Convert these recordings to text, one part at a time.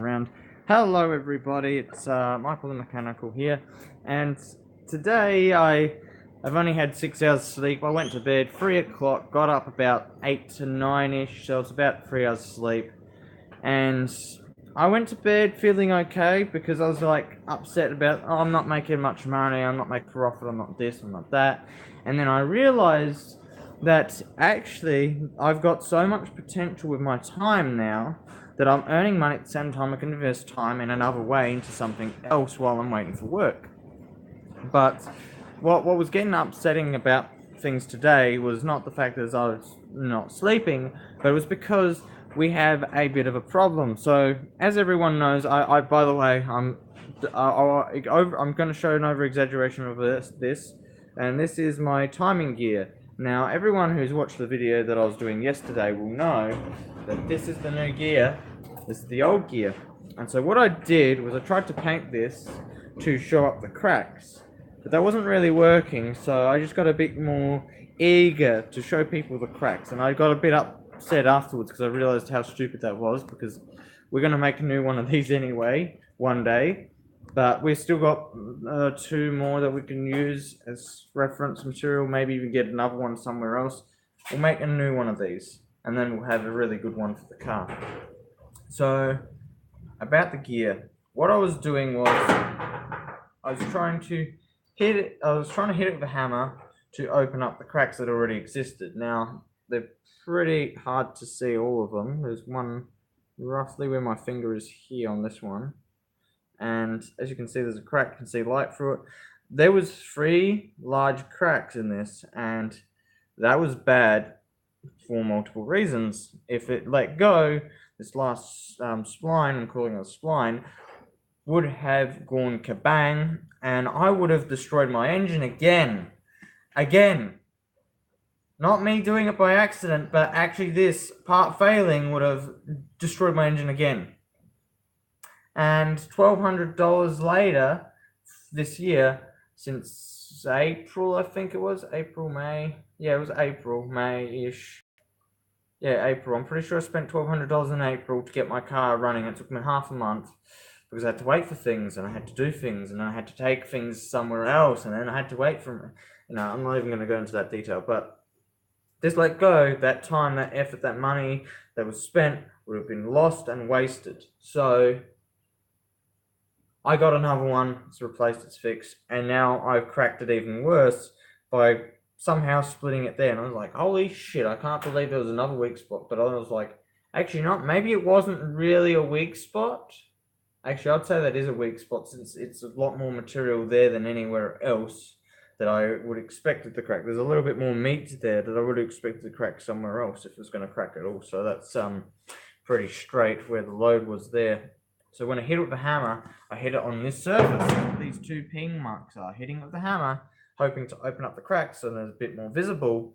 Around. Hello everybody, it's Michael the Mechanical here, and today I've only had 6 hours sleep. I went to bed 3 o'clock, got up about 8 to 9ish, so it's about 3 hours sleep, and I went to bed feeling okay because I was like upset about, oh, I'm not making much money, I'm not making profit, I'm not this, I'm not that, and then I realized that actually I've got so much potential with my time now that I'm earning money at the same time I can invest time in another way into something else while I'm waiting for work. But what was getting upsetting about things today was not the fact that I was not sleeping, but it was because we have a bit of a problem. So, as everyone knows, I by the way, I'm going to show an over-exaggeration of this, and this is my timing gear. Now, everyone who's watched the video that I was doing yesterday will know that this is the new gear, this is the old gear. And so what I did was I tried to paint this to show up the cracks, but that wasn't really working, so I just got a bit more eager to show people the cracks, and I got a bit upset afterwards because I realized how stupid that was, because we're going to make a new one of these anyway, one day. But we've still got 2 more that we can use as reference material, maybe even get another one somewhere else. We'll make a new one of these, and then we'll have a really good one for the car. So, about the gear, what I was doing was, I was trying to hit it with a hammer to open up the cracks that already existed. Now, they're pretty hard to see, all of them. There's one roughly where my finger is here on this one. And as you can see, there's a crack, you can see light through it. There was 3 large cracks in this, and that was bad for multiple reasons. If it let go, this last spline, I'm calling it a spline, would have gone kabang, and I would have destroyed my engine again. Not me doing it by accident, but actually this part failing would have destroyed my engine again. And $1,200 later, this year, since April, I think it was, May. Yeah, it was April, May-ish. Yeah, April. I'm pretty sure I spent $1,200 in April to get my car running. It took me half a month because I had to wait for things, and I had to do things, and I had to take things somewhere else, and then I had to wait for, I'm not even going to go into that detail, but this let go, that time, that effort, that money that was spent would have been lost and wasted. So I got another one, it's replaced, it's fixed, and now I've cracked it even worse by somehow splitting it there. And I was like, holy shit, I can't believe there was another weak spot. But I was like, actually not, maybe it wasn't really a weak spot. Actually, I'd say that is a weak spot, since it's a lot more material there than anywhere else that I would expect it to crack. There's a little bit more meat there that I would have expected to crack somewhere else if it was going to crack at all. So that's pretty straight where the load was there. So when I hit it with the hammer, I hit it on this surface. These 2 ping marks are hitting it with the hammer, hoping to open up the cracks so they're a bit more visible.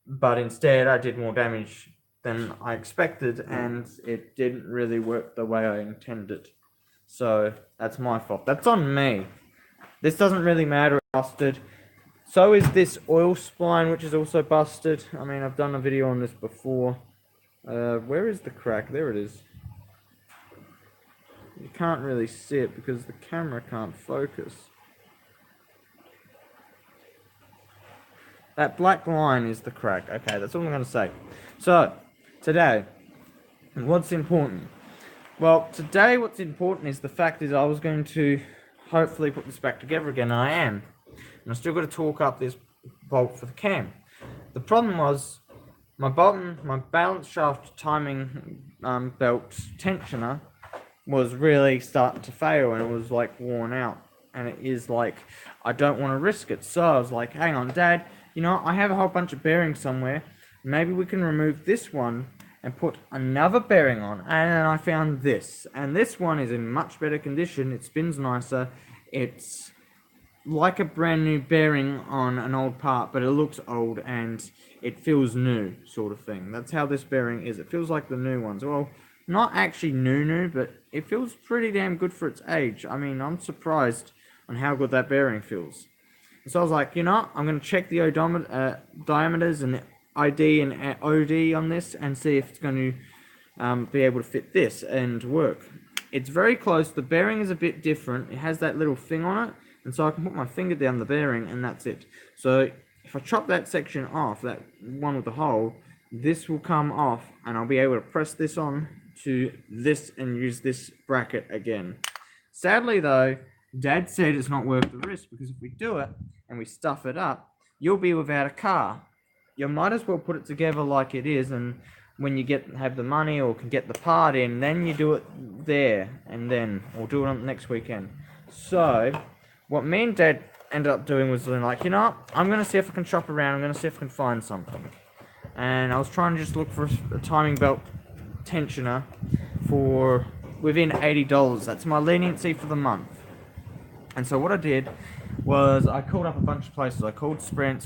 But instead, I did more damage than I expected, and it didn't really work the way I intended. So that's my fault. That's on me. This doesn't really matter. It's busted. So is this oil spline, which is also busted. I mean, I've done a video on this before. Where is the crack? There it is. You can't really see it because the camera can't focus. That black line is the crack. Okay, that's all I'm going to say. So, today, what's important? Well, today what's important is the fact is I was going to hopefully put this back together again, and I am. And I've still got to torque up this bolt for the cam. The problem was, my balance shaft timing belt tensioner was really starting to fail, and it was like worn out, and it is like, I don't want to risk it. So I was like, hang on, Dad, I have a whole bunch of bearings somewhere, maybe we can remove this one and put another bearing on. And then I found this, and this one is in much better condition, it spins nicer, it's like a brand new bearing on an old part, but it looks old and it feels new, sort of thing. That's how this bearing is. It feels like the new ones. Well, not actually new, but it feels pretty damn good for its age. I mean, I'm surprised on how good that bearing feels. And so I was like, I'm going to check the diameters and the ID and OD on this and see if it's going to be able to fit this and work. It's very close. The bearing is a bit different. It has that little thing on it, and so I can put my finger down the bearing, and that's it. So if I chop that section off, that one with the hole, this will come off, and I'll be able to press this on to this and use this bracket again. Sadly though, Dad said it's not worth the risk, because if we do it and we stuff it up, you'll be without a car. You might as well put it together like it is, and when you have the money or can get the part in, then you do it there, and then, or do it on next weekend. So, what me and Dad ended up doing was like, you know what, I'm going to see if I can shop around, I'm going to see if I can find something. And I was trying to just look for a timing belt tensioner for within $80. That's my leniency for the month. And so what I did was I called up a bunch of places. I called Sprint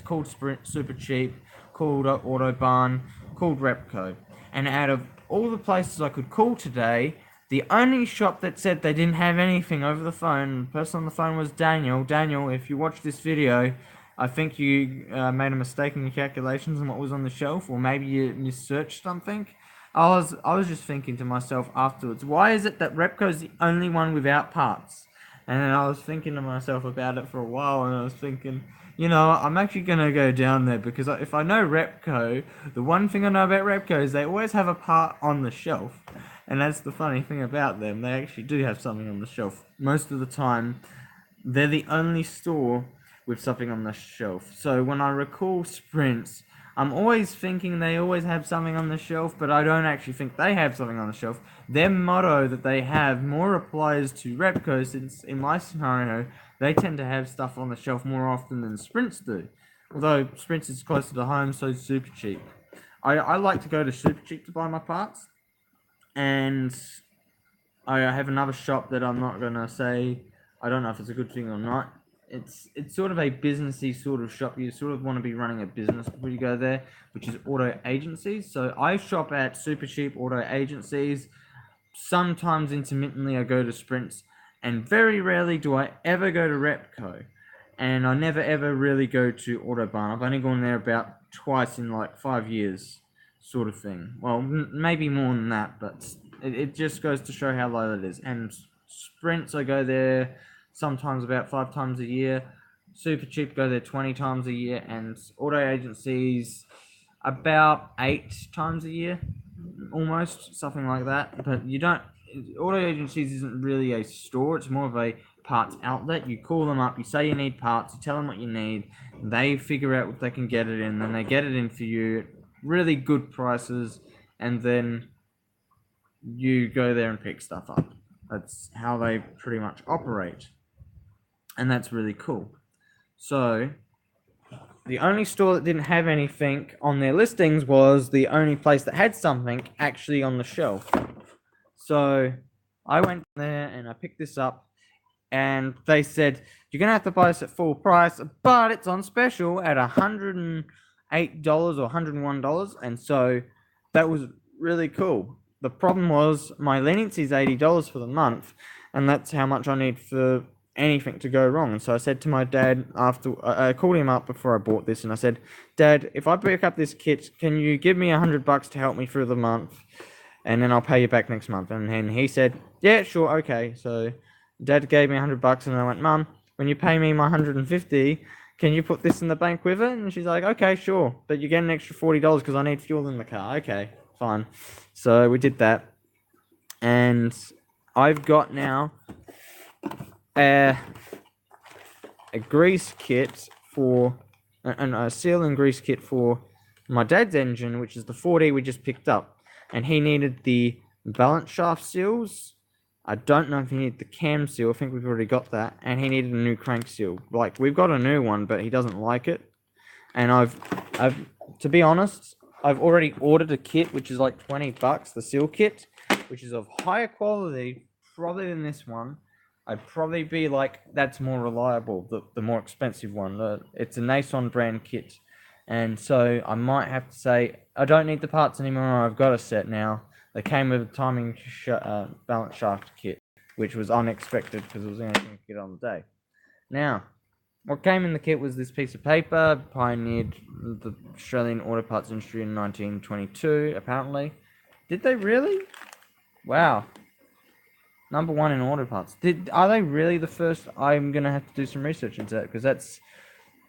Super Cheap, called Autobarn, called Repco. And out of all the places I could call today, the only shop that said they didn't have anything over the phone, the person on the phone was Daniel. Daniel, if you watch this video, I think you made a mistake in your calculations on what was on the shelf, or maybe you missearched something. I was just thinking to myself afterwards, why is it that Repco's the only one without parts? And then I was thinking to myself about it for a while, and I was thinking, you know, I'm actually going to go down there, because if I know Repco, the one thing I know about Repco is they always have a part on the shelf. And that's the funny thing about them, they actually do have something on the shelf. Most of the time, they're the only store with something on the shelf. So when I recall Sprints, I'm always thinking they always have something on the shelf, but I don't actually think they have something on the shelf. Their motto that they have more applies to Repco, since in my scenario, they tend to have stuff on the shelf more often than Sprints do. Although Sprints is closer to home, so Super Cheap. I like to go to Super Cheap to buy my parts, and I have another shop that I'm not going to say, I don't know if it's a good thing or not. It's sort of a businessy sort of shop. You sort of want to be running a business before you go there, which is auto agencies. So I shop at Super Cheap auto agencies. Sometimes intermittently I go to Sprints, and very rarely do I ever go to Repco. And I never ever really go to Autobarn. I've only gone there about twice in like 5 years, sort of thing. Well, maybe more than that, but it just goes to show how low it is. And Sprints, I go there sometimes about 5 times a year. Super Cheap, go there 20 times a year. And auto agencies about 8 times a year, almost, something like that. But you don't, auto agencies isn't really a store, it's more of a parts outlet. You call them up, you say you need parts, you tell them what you need, they figure out what they can get it in, then they get it in for you at really good prices, and then you go there and pick stuff up. That's how they pretty much operate. And that's really cool. So, the only store that didn't have anything on their listings was the only place that had something actually on the shelf. So, I went there and I picked this up, and they said, you're going to have to buy this at full price, but it's on special at $108 or $101, and so that was really cool. The problem was my leniency is $80 for the month, and that's how much I need for anything to go wrong. And so I said to my dad after I called him up before I bought this, and I said, Dad, if I pick up this kit, can you give me $100 to help me through the month, and then I'll pay you back next month? And then he said, yeah, sure, okay. So Dad gave me $100, and I went, Mum, when you pay me my $150, can you put this in the bank with it? And she's like, okay, sure, but you get an extra $40 because I need fuel in the car. Okay, fine. So we did that, and I've got now a grease kit for, and a seal and grease kit for my dad's engine, which is the 4D we just picked up, and he needed the balance shaft seals. I don't know if he needed the cam seal, I think we've already got that, and he needed a new crank seal. Like, we've got a new one, but he doesn't like it, and I've to be honest, I've already ordered a kit, which is like $20, the seal kit, which is of higher quality, probably than this one. I'd probably be like, that's more reliable, the more expensive one. It's a Nason brand kit, and so I might have to say, I don't need the parts anymore, I've got a set now. They came with a timing balance shaft kit, which was unexpected because it was the only thing I could get on the day. Now, what came in the kit was this piece of paper, pioneered the Australian auto parts industry in 1922, apparently. Did they really? Wow. Number one in auto parts. Are they really the first? I'm gonna have to do some research into that, because that's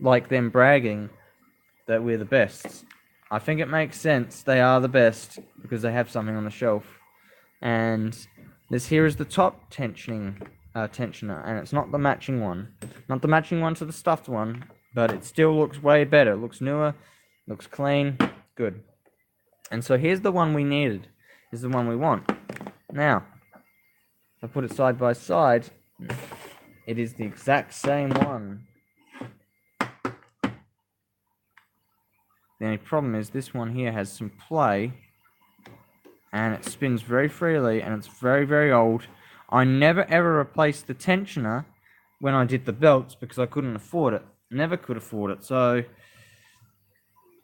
like them bragging that we're the best. I think it makes sense. They are the best because they have something on the shelf. And this here is the top tensioner, and it's not the matching one. Not the matching one to the stuffed one, but it still looks way better. It looks newer, looks clean, good. And so here's the one we needed. Is the one we want. Now, if I put it side by side, it is the exact same one. The only problem is this one here has some play, and it spins very freely, and it's very, very old. I never ever replaced the tensioner when I did the belts because I couldn't afford it. Never could afford it. So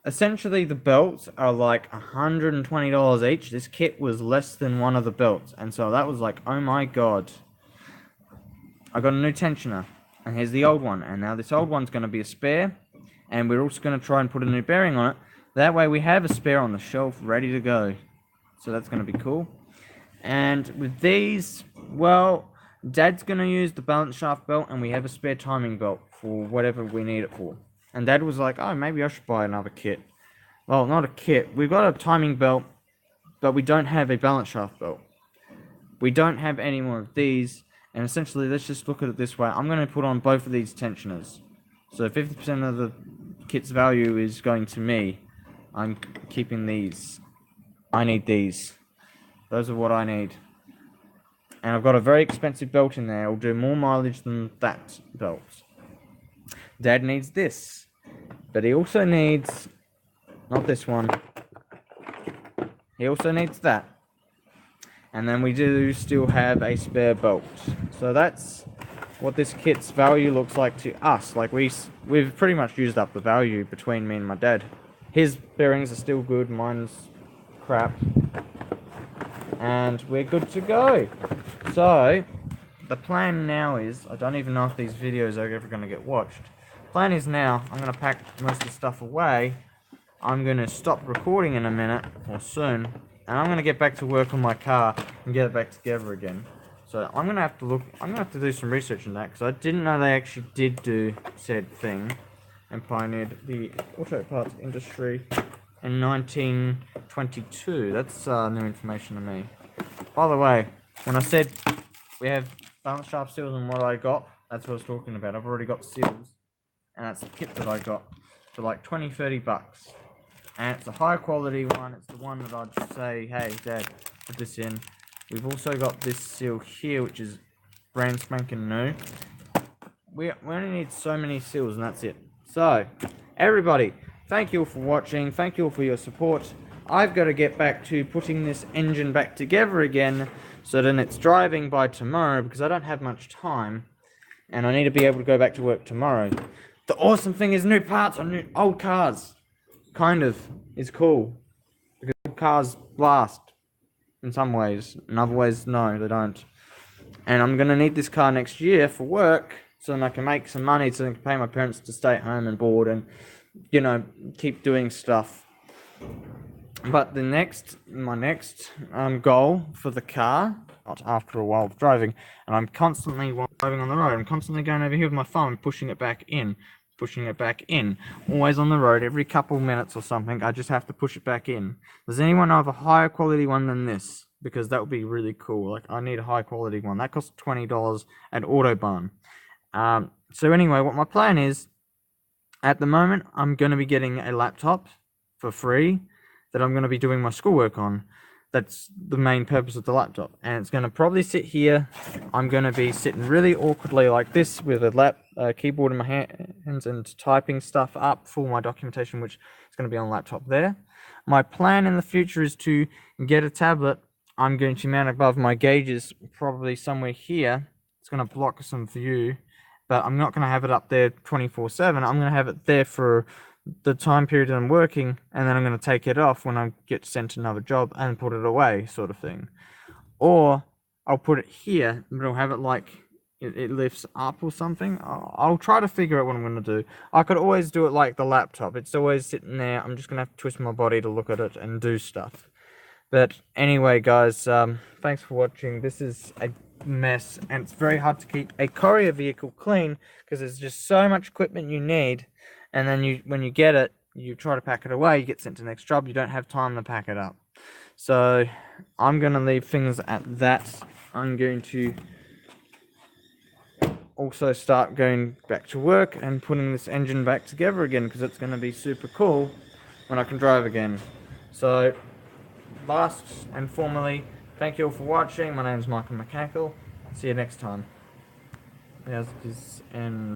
essentially the belts are like $120 each. This kit was less than one of the belts, and so that was like, oh my god. I got a new tensioner, and here's the old one, and now this old one's going to be a spare, and we're also going to try and put a new bearing on it. That way we have a spare on the shelf ready to go. So that's going to be cool. And with these, well, Dad's going to use the balance shaft belt, and we have a spare timing belt for whatever we need it for. And Dad was like, oh, maybe I should buy another kit. Well, not a kit. We've got a timing belt, but we don't have a balance shaft belt. We don't have any more of these. And essentially, let's just look at it this way. I'm going to put on both of these tensioners. So 50% of the kit's value is going to me. I'm keeping these. I need these. Those are what I need. And I've got a very expensive belt in there. It'll do more mileage than that belt. Dad needs this. But he also needs... not this one. He also needs that. And then we do still have a spare belt. So that's what this kit's value looks like to us. Like we've pretty much used up the value between me and my dad. His bearings are still good, mine's crap. And we're good to go. So the plan now is, I don't even know if these videos are ever going to get watched. Plan is now, I'm going to pack most of the stuff away. I'm going to stop recording in a minute, or soon. And I'm going to get back to work on my car and get it back together again. So I'm going to have to do some research on that, because I didn't know they actually did do said thing and pioneered the auto parts industry in 1922. That's new information to me. By the way, when I said we have balance shaft seals and what I got, that's what I was talking about. I've already got seals, and that's the kit that I got for like $20-30. And it's a high quality one. It's the one that I'd just say, hey Dad, put this in. We've also got this seal here, which is brand spanking new. We only need so many seals, and that's it. So, everybody, thank you all for watching. Thank you all for your support. I've got to get back to putting this engine back together again, so then it's driving by tomorrow, because I don't have much time, and I need to be able to go back to work tomorrow. The awesome thing is new parts on new old cars. Kind of is cool, because old cars last in some ways. In other ways, no, they don't. And I'm going to need this car next year for work, so then I can make some money, so I can pay my parents to stay at home and board and, you know, keep doing stuff. But my next goal for the car, after a while of driving, and I'm constantly, while driving on the road, I'm constantly going over here with my phone, pushing it back in, always on the road, every couple minutes or something. I just have to push it back in. Does anyone know of a higher quality one than this? Because that would be really cool. Like, I need a high quality one. That costs $20 at Autobahn. So anyway, what my plan is, at the moment, I'm going to be getting a laptop for free that I'm going to be doing my schoolwork on. That's the main purpose of the laptop. And it's going to probably sit here. I'm going to be sitting really awkwardly like this with a keyboard in my hands and typing stuff up for my documentation, which is going to be on the laptop there. My plan in the future is to get a tablet. I'm going to mount above my gauges, probably somewhere here. It's going to block some view, but I'm not going to have it up there 24/7. I'm going to have it there for the time period that I'm working, and then I'm going to take it off when I get sent another job and put it away, sort of thing. Or I'll put it here, but I'll have it like it lifts up or something. I'll try to figure out what I'm going to do. I could always do it like the laptop. It's always sitting there. I'm just going to have to twist my body to look at it and do stuff. But anyway, guys, thanks for watching. This is a mess, and it's very hard to keep a courier vehicle clean because there's just so much equipment you need, and then when you get it, you try to pack it away, you get sent to the next job, you don't have time to pack it up. So I'm going to leave things at that. I'm going to also start going back to work and putting this engine back together again, because it's going to be super cool when I can drive again. So last and formally, thank you all for watching. My name is Michael Mechanical. See you next time. There's this and